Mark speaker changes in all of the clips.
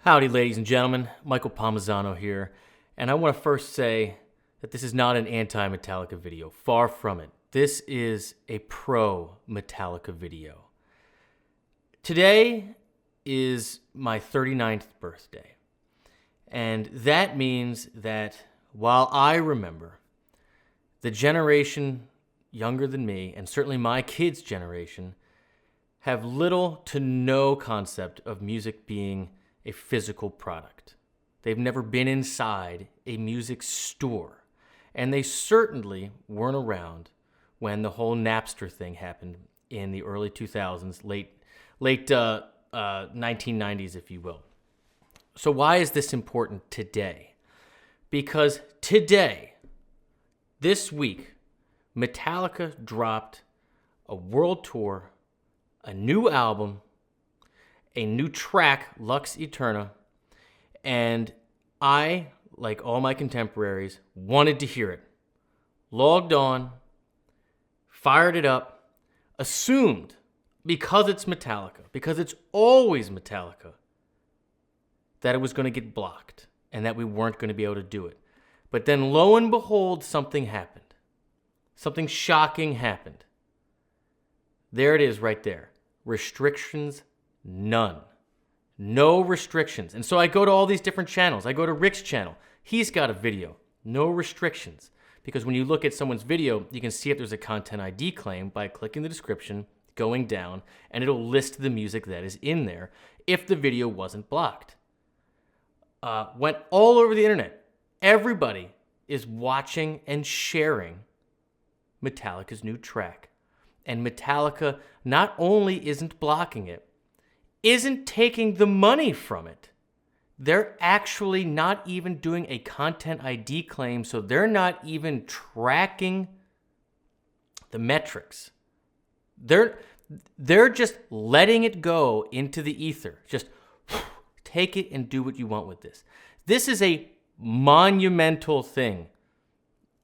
Speaker 1: Howdy, ladies and gentlemen. Michael Palmisano here, and I want to first say that this is not an anti-Metallica video. Far from it. This is a pro-Metallica video. Today is my 39th birthday, and that means that while I remember the generation younger than me, and certainly my kids' generation, have little to no concept of music being a physical product. They've never been inside a music store. And they certainly weren't around when the whole Napster thing happened in the early 2000s, late 1990s, if you will. So why is this important today? Because today, this week, Metallica dropped a world tour, a new album, a new track, Lux Eterna, and I, like all my contemporaries, wanted to hear it. Logged on, fired it up, assumed, because it's Metallica, because it's always Metallica, that it was going to get blocked and that we weren't going to be able to do it. But then lo and behold, something happened. Something shocking happened. There it is right there. Restrictions none. No restrictions. And so I go to all these different channels. I go to Rick's channel. He's got a video. No restrictions. Because when you look at someone's video, you can see if there's a content ID claim by clicking the description, going down, and it'll list the music that is in there if the video wasn't blocked. Went all over the internet. Everybody is watching and sharing Metallica's new track. And Metallica not only isn't blocking it, isn't taking the money from it. They're actually not even doing a content ID claim, so they're not even tracking the metrics. They're just letting it go into the ether. Just take it and do what you want with this. This is a monumental thing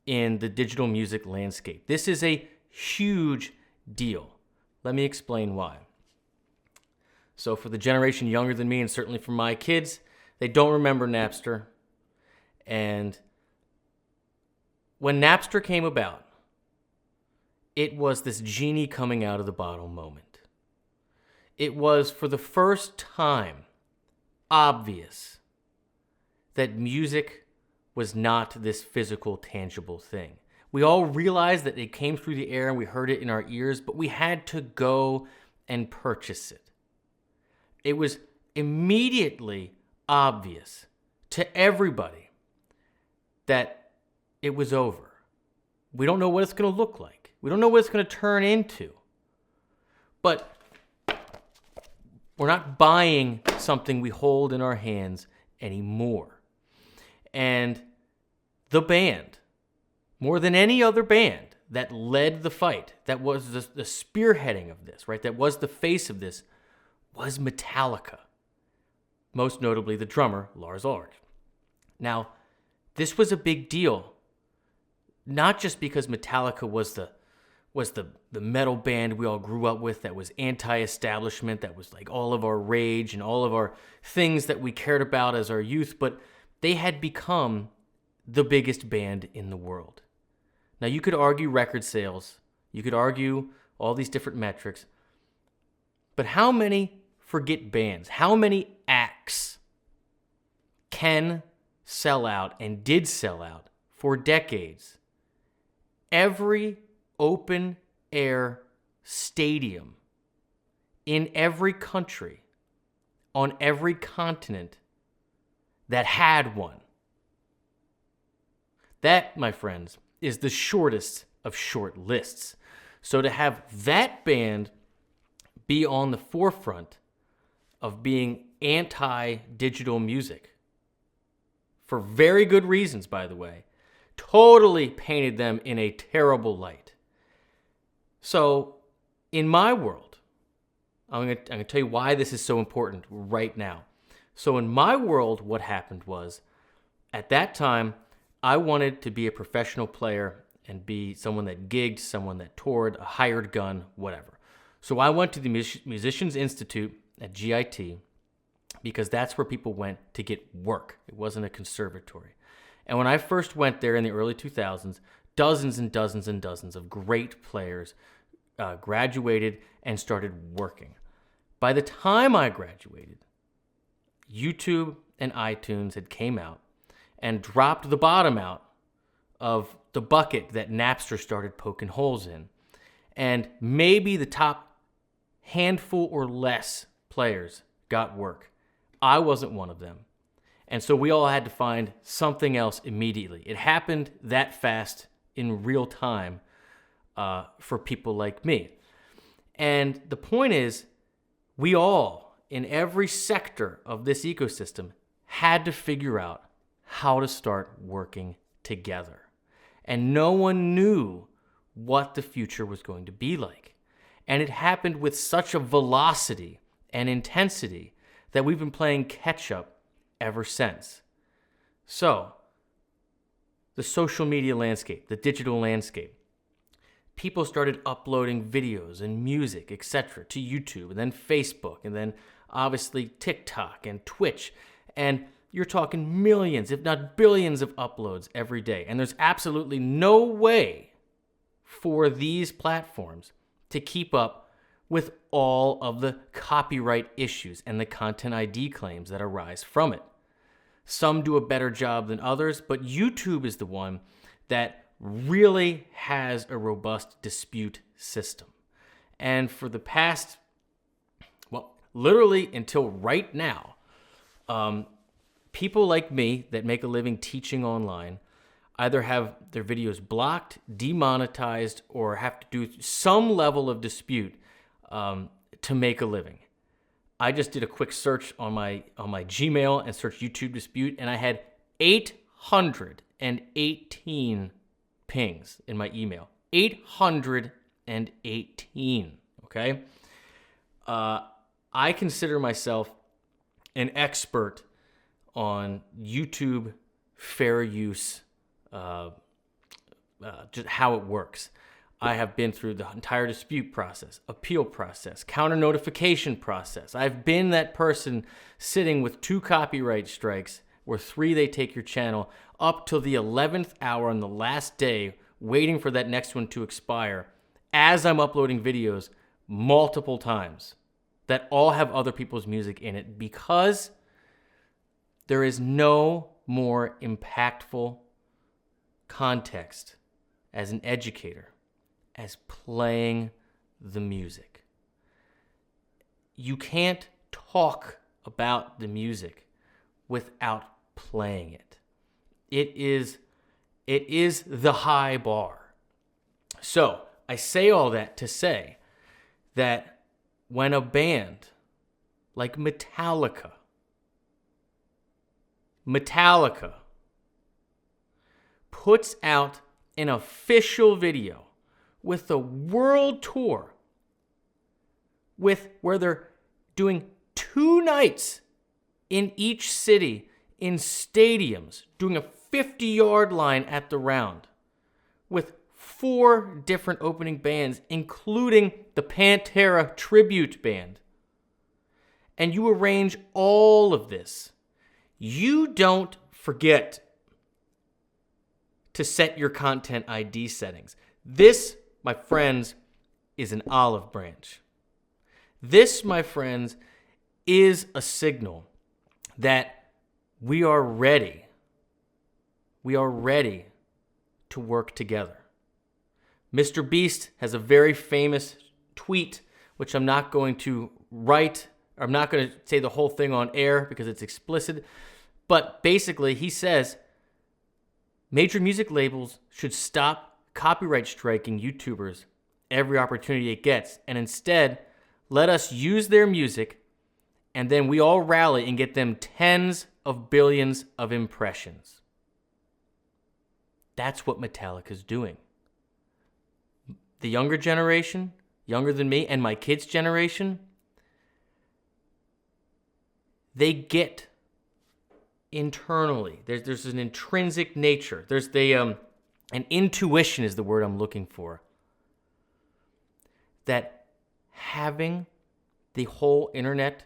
Speaker 1: in the digital music landscape. This is a huge deal. Let me explain why. So for the generation younger than me, and certainly for my kids, they don't remember Napster. And when Napster came about, it was this genie coming out of the bottle moment. It was, for the first time, obvious that music was not this physical, tangible thing. We all realized that it came through the air and we heard it in our ears, but we had to go and purchase it. It was immediately obvious to everybody that it was over. We don't know what it's going to look like. We don't know what it's going to turn into. But we're not buying something we hold in our hands anymore. And the band, more than any other band that led the fight, that was the spearheading of this, right? That was the face of this, was Metallica. Most notably the drummer, Lars Ulrich. Now, this was a big deal, not just because Metallica was the metal band we all grew up with that was anti-establishment, that was like all of our rage and all of our things that we cared about as our youth, but they had become the biggest band in the world. Now, you could argue record sales, you could argue all these different metrics, but how many, forget bands, how many acts can sell out and did sell out for decades? Every open air stadium in every country, on every continent that had one. That, my friends, is the shortest of short lists. So to have that band be on the forefront of being anti-digital music, for very good reasons, by the way, totally painted them in a terrible light. So, in my world, I'm going to tell you why this is so important right now. So in my world, what happened was, at that time, I wanted to be a professional player and be someone that gigged, someone that toured, a hired gun, whatever. So I went to the Musicians Institute at GIT, because that's where people went to get work. It wasn't a conservatory. And when I first went there in the early 2000s, dozens and dozens and dozens of great players graduated and started working. By the time I graduated, YouTube and iTunes had came out and dropped the bottom out of the bucket that Napster started poking holes in. And maybe the top handful or less players got work. I wasn't one of them. And so we all had to find something else immediately. It happened that fast in real time for people like me. And the point is, we all, in every sector of this ecosystem, had to figure out how to start working together. And no one knew what the future was going to be like. And it happened with such a velocity and intensity that we've been playing catch up ever since. So, the social media landscape, the digital landscape, people started uploading videos and music, etc., to YouTube, and then Facebook, and then obviously TikTok and Twitch. And you're talking millions, if not billions, of uploads every day. And there's absolutely no way for these platforms to keep up with all of the copyright issues and the content ID claims that arise from it. Some do a better job than others, but YouTube is the one that really has a robust dispute system. And for the past, well, literally until right now, people like me that make a living teaching online either have their videos blocked, demonetized, or have to do some level of dispute to make a living. I just did a quick search on my Gmail and searched YouTube dispute, and I had 818 pings in my email. 818, okay? I consider myself an expert on YouTube fair use, just how it works. I have been through the entire dispute process, appeal process, counter notification process. I've been that person sitting with 2 copyright strikes, where 3 they take your channel, up till the 11th hour on the last day, waiting for that next one to expire, as I'm uploading videos multiple times that all have other people's music in it, because there is no more impactful context as an educator as playing the music. You can't talk about the music without playing it. It is the high bar. So I say all that to say that when a band like Metallica puts out an official video with a world tour, where they're doing 2 nights in each city in stadiums, doing a 50-yard line at the round, with 4 different opening bands, including the Pantera tribute band, and you arrange all of this, you don't forget to set your content ID settings. This, my friends, is an olive branch. This, my friends, is a signal that we are ready. We are ready to work together. Mr. Beast has a very famous tweet, which I'm not going to write. I'm not going to say the whole thing on air because it's explicit. But basically, he says major music labels should stop copyright striking YouTubers every opportunity it gets, and instead let us use their music, and then we all rally and get them tens of billions of impressions. That's what Metallica's doing. The younger generation, younger than me, and my kids' generation, they get internally. There's an intrinsic nature. There's an intuition is the word I'm looking for. That having the whole internet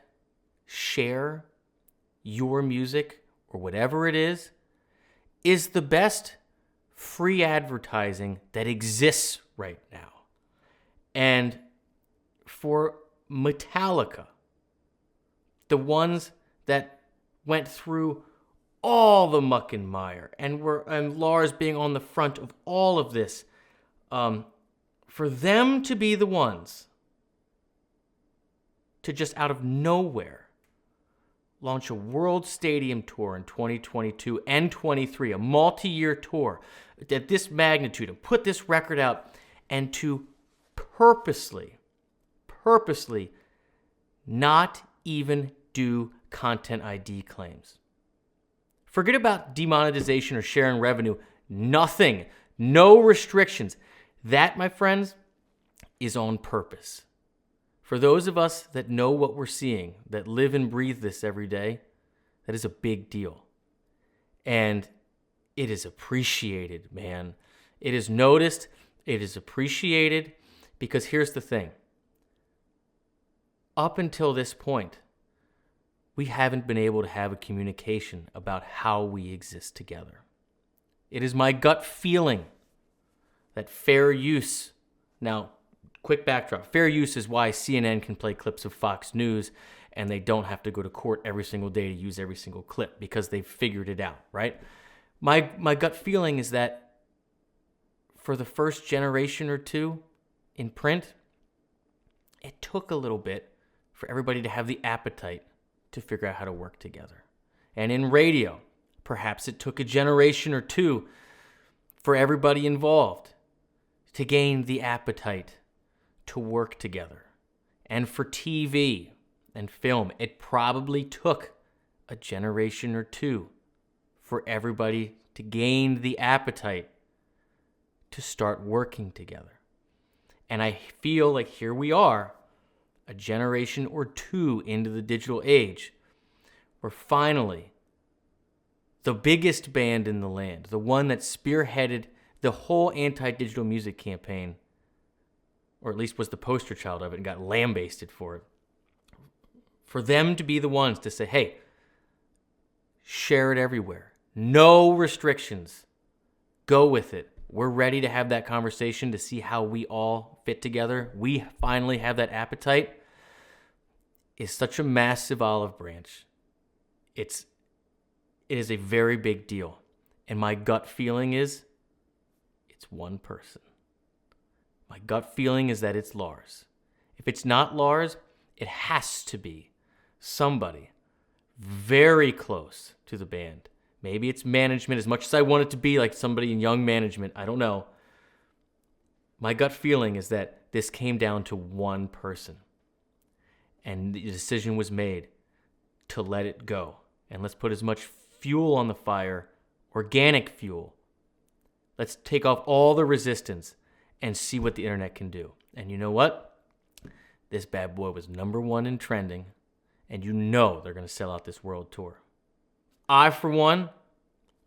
Speaker 1: share your music or whatever it is the best free advertising that exists right now. And for Metallica, the ones that went through all the muck and mire and Lars being on the front of all of this, for them to be the ones to just out of nowhere launch a world stadium tour in 2022 and 23, a multi-year tour at this magnitude, and put this record out, and to purposely not even do content ID claims. Forget about demonetization or sharing revenue. Nothing. No restrictions. That, my friends, is on purpose. For those of us that know what we're seeing, that live and breathe this every day, that is a big deal. And it is appreciated, man. It is noticed. It is appreciated because here's the thing. Up until this point, we haven't been able to have a communication about how we exist together. It is my gut feeling that fair use, now, quick backdrop. Fair use is why CNN can play clips of Fox News and they don't have to go to court every single day to use every single clip because they've figured it out, right? My gut feeling is that for the first generation or two in print, it took a little bit for everybody to have the appetite to figure out how to work together. And in radio, perhaps it took a generation or two for everybody involved to gain the appetite to work together. And for TV and film, it probably took a generation or two for everybody to gain the appetite to start working together. And I feel like here we are, a generation or two into the digital age, where finally the biggest band in the land, the one that spearheaded the whole anti-digital music campaign, or at least was the poster child of it and got lambasted for it, for them to be the ones to say, hey, share it everywhere. No restrictions. Go with it. We're ready to have that conversation to see how we all fit together. We finally have that appetite. Is such a massive olive branch. It is a very big deal. And my gut feeling is it's one person. My gut feeling is that it's Lars. If it's not Lars, it has to be somebody very close to the band. Maybe it's management, as much as I want it to be like somebody in young management. I don't know. My gut feeling is that this came down to one person. And the decision was made to let it go. And let's put as much fuel on the fire, organic fuel. Let's take off all the resistance and see what the internet can do. And you know what? This bad boy was #1 in trending, and you know they're going to sell out this world tour. I, for one,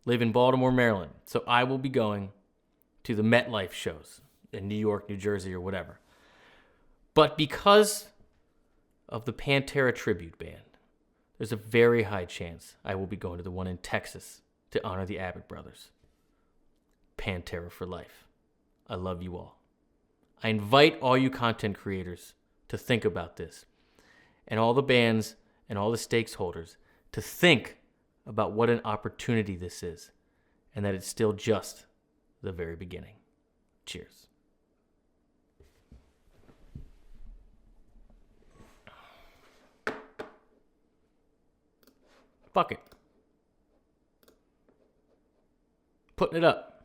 Speaker 1: live in Baltimore, Maryland, so I will be going to the MetLife shows in New York, New Jersey, or whatever. But because of the Pantera tribute band, there's a very high chance I will be going to the one in Texas to honor the Abbott brothers. Pantera for life. I love you all. I invite all you content creators to think about this, and all the bands and all the stakeholders to think about what an opportunity this is, and that it's still just the very beginning. Cheers. Fuck it. Putting it up.